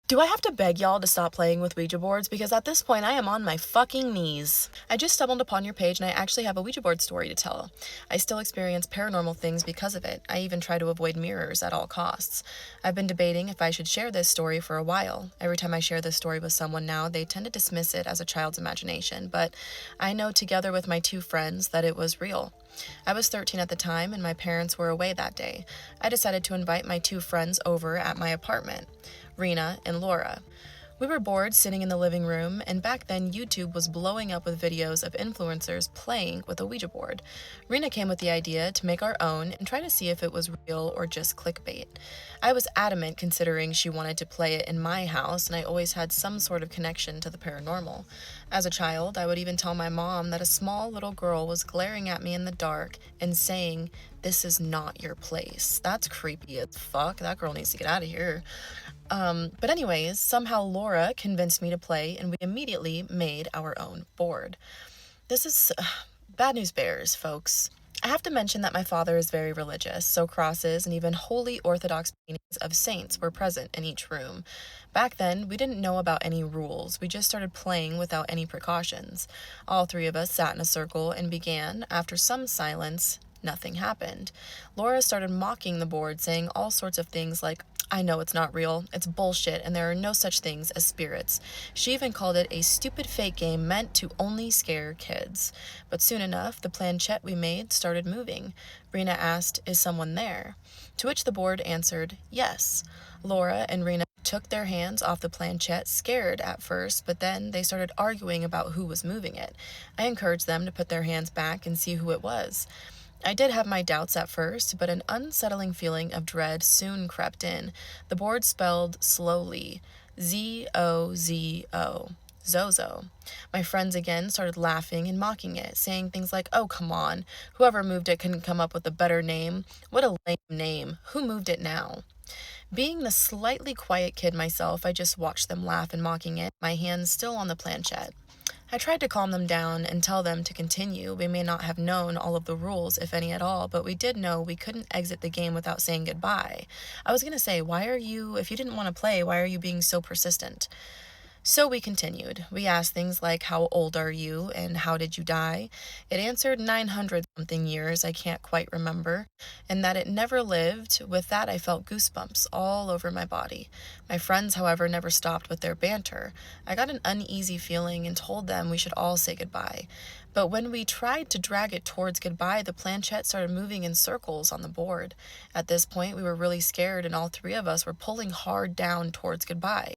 Do I have to beg y'all to stop playing with Ouija boards? Because at this point, I am on my fucking knees. I just stumbled upon your page and I actually have a Ouija board story to tell. I still experience paranormal things because of it. I even try to avoid mirrors at all costs. I've been debating if I should share this story for a while. Every time I share this story with someone now, they tend to dismiss it as a child's imagination, but I know together with my two friends that it was real. I was 13 at the time and my parents were away that day. I decided to invite my two friends over at my apartment, Rena and Laura. We were bored sitting in the living room, and back then YouTube was blowing up with videos of influencers playing with a Ouija board. Rena came with the idea to make our own and try to see if it was real or just clickbait. I was adamant considering she wanted to play it in my house, and I always had some sort of connection to the paranormal. As a child, I would even tell my mom that a small little girl was glaring at me in the dark and saying, "This is not your place." That's creepy as fuck. That girl needs to get out of here. But anyways, somehow Laura convinced me to play, and we immediately made our own board. This is bad news bears, folks. I have to mention that my father is very religious, so crosses and even holy Orthodox paintings of saints were present in each room. Back then, we didn't know about any rules. We just started playing without any precautions. All three of us sat in a circle and began, after some silence, nothing happened. Laura started mocking the board, saying all sorts of things like, "I know it's not real, it's bullshit, and there are no such things as spirits." She even called it a stupid fake game meant to only scare kids. But soon enough, the planchette we made started moving. Rena asked, "Is someone there?" To which the board answered, "Yes." Laura and Rena took their hands off the planchette, scared at first, but then they started arguing about who was moving it. I encouraged them to put their hands back and see who it was. I did have my doubts at first, but an unsettling feeling of dread soon crept in. The board spelled slowly, Zozo. Zozo. My friends again started laughing and mocking it, saying things like, "Oh, come on. Whoever moved it couldn't come up with a better name. What a lame name. Who moved it now?" Being the slightly quiet kid myself, I just watched them laugh and mocking it, my hands still on the planchette. I tried to calm them down and tell them to continue. We may not have known all of the rules, if any at all, but we did know we couldn't exit the game without saying goodbye. I was going to say, if you didn't want to play, why are you being so persistent? So we continued. We asked things like, "How old are you and how did you die?" It answered 900 something years, I can't quite remember, and that it never lived. With that, I felt goosebumps all over my body. My friends, however, never stopped with their banter. I got an uneasy feeling and told them we should all say goodbye. But when we tried to drag it towards goodbye, the planchette started moving in circles on the board. At this point, we were really scared, and all three of us were pulling hard down towards goodbye.